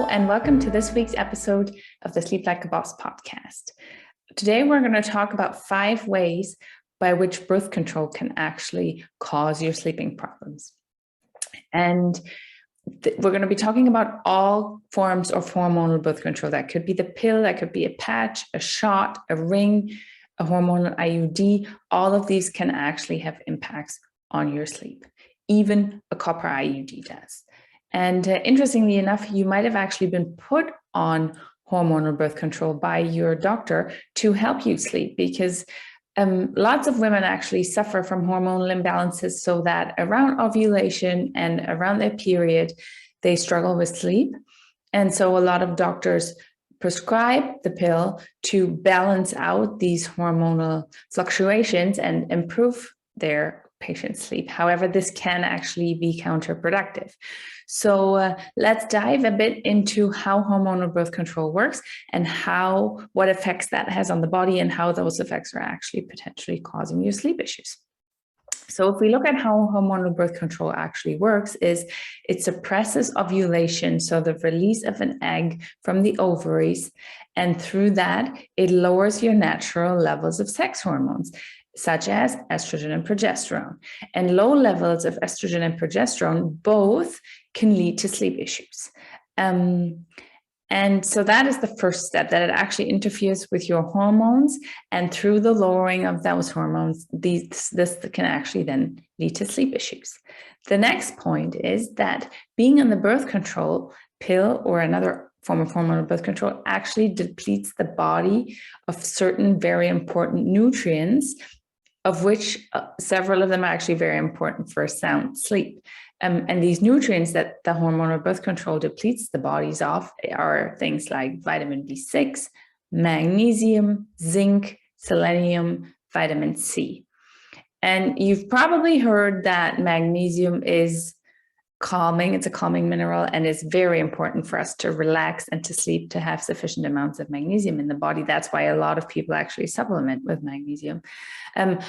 and welcome to this week's episode of the Sleep Like a Boss podcast. Today, we're going to talk about 5 ways by which birth control can actually cause your sleeping problems. And we're going to be talking about all forms of hormonal birth control. That could be the pill, that could be a patch, a shot, a ring, a hormonal IUD. All of these can actually have impacts on your sleep. Even a copper IUD does. And interestingly enough, you might have actually been put on hormonal birth control by your doctor to help you sleep, because lots of women actually suffer from hormonal imbalances, so that around ovulation and around their period, they struggle with sleep. And so a lot of doctors prescribe the pill to balance out these hormonal fluctuations and improve their patient's sleep. However, this can actually be counterproductive. So let's dive a bit into how hormonal birth control works and what effects that has on the body and how those effects are actually potentially causing you sleep issues. So if we look at how hormonal birth control actually works, is it suppresses ovulation, so the release of an egg from the ovaries, and through that, it lowers your natural levels of sex hormones, such as estrogen and progesterone. And low levels of estrogen and progesterone both can lead to sleep issues. And so that is the first step, that it actually interferes with your hormones, and through the lowering of those hormones, this can actually then lead to sleep issues. The next point is that being on the birth control pill or another form of hormonal birth control actually depletes the body of certain very important nutrients, of which several of them are actually very important for sound sleep. And these nutrients that the hormonal birth control depletes the bodies of are things like vitamin B6, magnesium, zinc, selenium, vitamin C. And you've probably heard that magnesium is calming. It's a calming mineral, and it's very important for us to relax and to sleep, to have sufficient amounts of magnesium in the body. That's why a lot of people actually supplement with magnesium.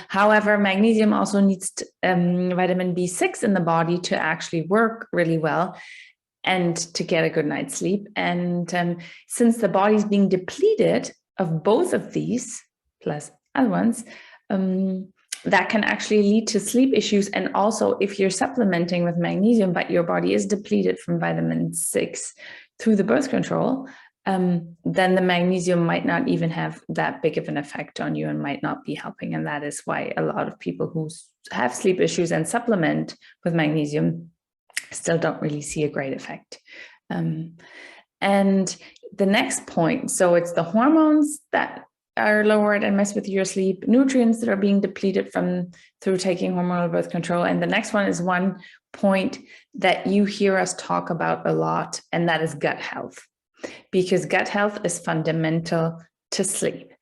However, magnesium also needs vitamin B6 in the body to actually work really well and to get a good night's sleep. And since the body's being depleted of both of these, plus other ones, that can actually lead to sleep issues. And also, if you're supplementing with magnesium, but your body is depleted from vitamin 6 through the birth control, then the magnesium might not even have that big of an effect on you and might not be helping. And that is why a lot of people who have sleep issues and supplement with magnesium still don't really see a great effect. And the next point, so it's the hormones that are lowered and mess with your sleep, nutrients that are being depleted through taking hormonal birth control. And the next one is one point that you hear us talk about a lot, and that is gut health, because gut health is fundamental to sleep.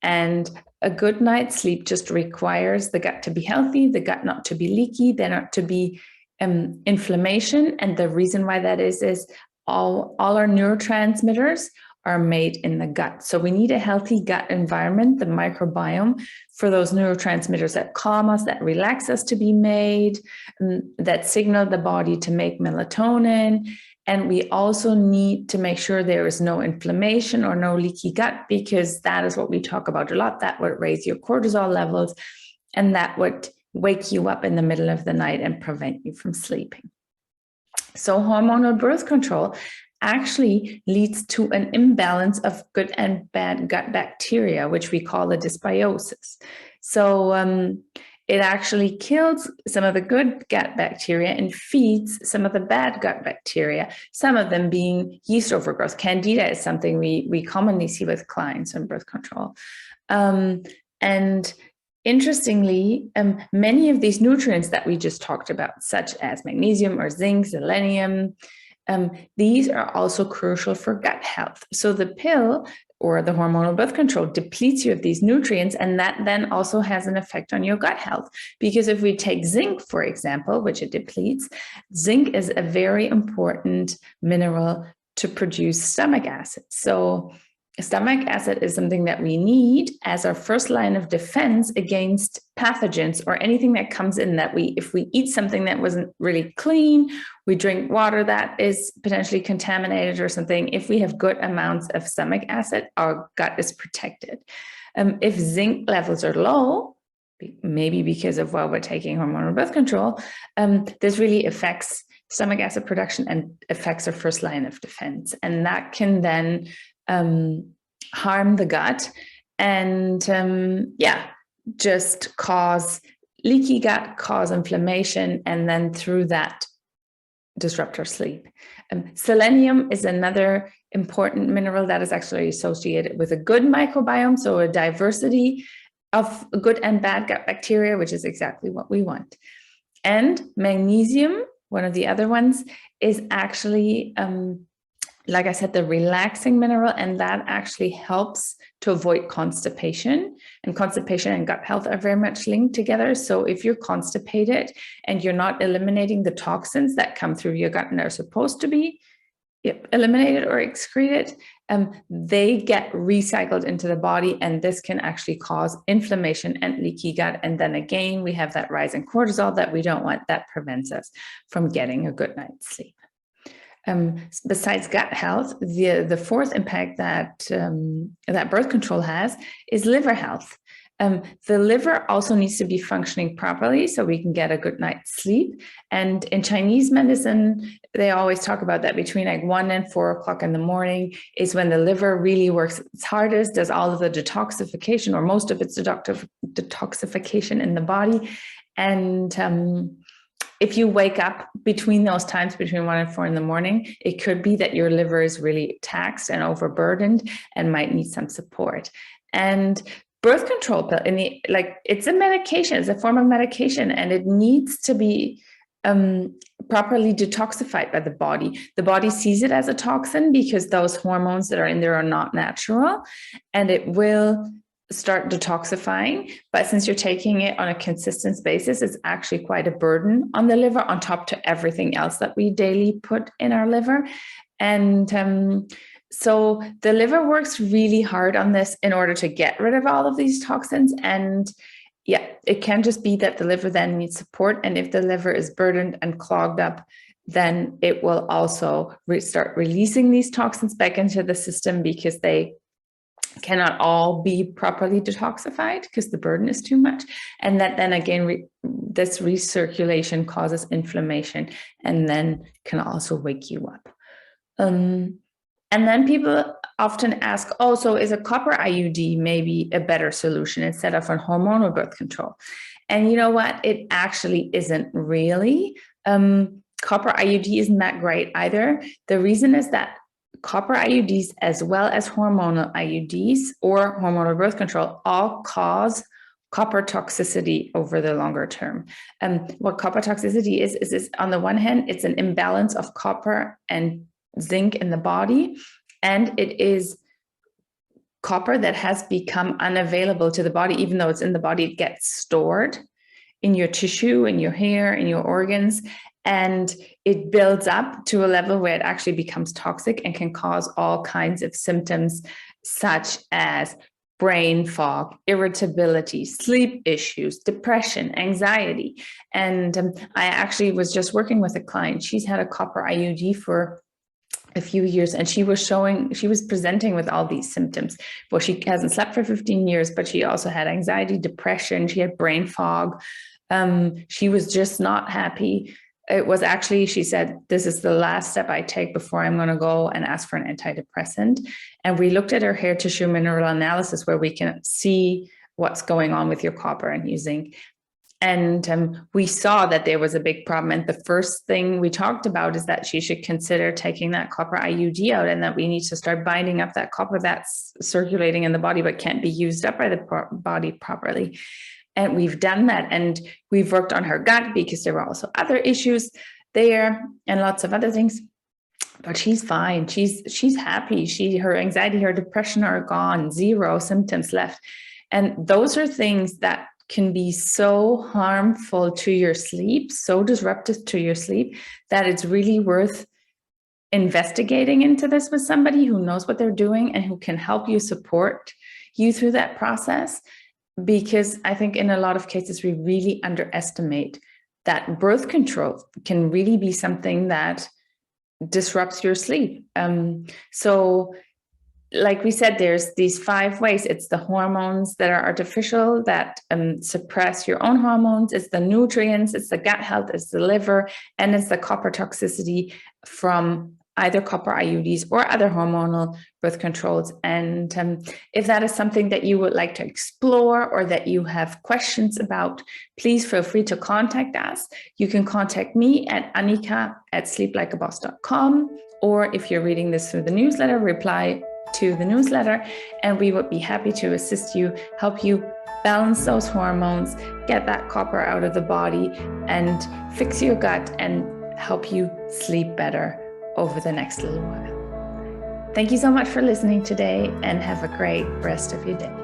And a good night's sleep just requires the gut to be healthy, the gut not to be leaky, there not to be inflammation. And the reason why that is all our neurotransmitters are made in the gut. So we need a healthy gut environment, the microbiome, for those neurotransmitters that calm us, that relax us to be made, that signal the body to make melatonin. And we also need to make sure there is no inflammation or no leaky gut, because that is what we talk about a lot. That would raise your cortisol levels, and that would wake you up in the middle of the night and prevent you from sleeping. So hormonal birth control actually leads to an imbalance of good and bad gut bacteria, which we call a dysbiosis. So it actually kills some of the good gut bacteria and feeds some of the bad gut bacteria, some of them being yeast overgrowth. Candida is something we commonly see with clients on birth control. And interestingly, many of these nutrients that we just talked about, such as magnesium or zinc, selenium, these are also crucial for gut health. So the pill or the hormonal birth control depletes you of these nutrients, and that then also has an effect on your gut health. Because if we take zinc, for example, which it depletes, zinc is a very important mineral to produce stomach acid. So stomach acid is something that we need as our first line of defense against pathogens or anything that comes in that if we eat something that wasn't really clean, we drink water that is potentially contaminated or something. If we have good amounts of stomach acid, our gut is protected. If zinc levels are low, maybe because of while we're taking hormonal birth control, this really affects stomach acid production and affects our first line of defense. And that can then harm the gut and just cause leaky gut, cause inflammation, and then through that disrupt our sleep. Selenium is another important mineral that is actually associated with a good microbiome, so a diversity of good and bad gut bacteria, which is exactly what we want. And magnesium, one of the other ones, is actually like I said, the relaxing mineral, and that actually helps to avoid constipation. And constipation and gut health are very much linked together. So if you're constipated and you're not eliminating the toxins that come through your gut and are supposed to be eliminated or excreted, they get recycled into the body, and this can actually cause inflammation and leaky gut. And then again, we have that rise in cortisol that we don't want, that prevents us from getting a good night's sleep. Besides gut health, the fourth impact that that birth control has is liver health. The liver also needs to be functioning properly so we can get a good night's sleep. And in Chinese medicine, they always talk about that between like 1 and 4 o'clock in the morning is when the liver really works its hardest, does all of the detoxification or most of its detoxification in the body. And if you wake up between those times, between 1 and 4 in the morning, it could be that your liver is really taxed and overburdened and might need some support. And birth control pill, it's a medication, it's a form of medication, and it needs to be properly detoxified by the body. The body sees it as a toxin because those hormones that are in there are not natural, and it will start detoxifying. But since you're taking it on a consistent basis, it's actually quite a burden on the liver on top to everything else that we daily put in our liver. And so the liver works really hard on this in order to get rid of all of these toxins. And yeah, it can just be that the liver then needs support. And if the liver is burdened and clogged up, then it will also start releasing these toxins back into the system because they cannot all be properly detoxified because the burden is too much. And that then again, this recirculation causes inflammation and then can also wake you up. And then people often ask, oh, so is a copper IUD maybe a better solution instead of a hormonal birth control? And you know what? It actually isn't really. Copper IUD isn't that great either. The reason is that copper IUDs, as well as hormonal IUDs or hormonal birth control, all cause copper toxicity over the longer term. What copper toxicity is on the one hand, it's an imbalance of copper and zinc in the body, and it is copper that has become unavailable to the body. Even though it's in the body, it gets stored in your tissue, in your hair, in your organs, and it builds up to a level where it actually becomes toxic and can cause all kinds of symptoms such as brain fog, irritability, sleep issues, depression, anxiety. And I actually was just working with a client. She's had a copper IUD for a few years, and she was presenting with all these symptoms. Well, she hasn't slept for 15 years, but she also had anxiety, depression, she had brain fog. She was just not happy. It was actually, she said, this is the last step I take before I'm going to go and ask for an antidepressant. And we looked at her hair tissue mineral analysis where we can see what's going on with your copper and your zinc. And we saw that there was a big problem. And the first thing we talked about is that she should consider taking that copper IUD out, and that we need to start binding up that copper that's circulating in the body but can't be used up by the body properly. And we've done that, and we've worked on her gut because there were also other issues there and lots of other things. But she's fine. She's happy. Her anxiety, her depression are gone, 0 symptoms left. And those are things that can be so harmful to your sleep, so disruptive to your sleep, that it's really worth investigating into this with somebody who knows what they're doing and who can help you, support you through that process. Because I think in a lot of cases, we really underestimate that birth control can really be something that disrupts your sleep. So like we said, there's these 5 ways. It's the hormones that are artificial that suppress your own hormones. It's the nutrients, it's the gut health, it's the liver, and it's the copper toxicity from either copper IUDs or other hormonal birth controls. And if that is something that you would like to explore or that you have questions about, please feel free to contact us. You can contact me at Annika@sleeplikeaboss.com, or if you're reading this through the newsletter, reply to the newsletter, and we would be happy to assist you, help you balance those hormones, get that copper out of the body, and fix your gut and help you sleep better over the next little while. Thank you so much for listening today, and have a great rest of your day.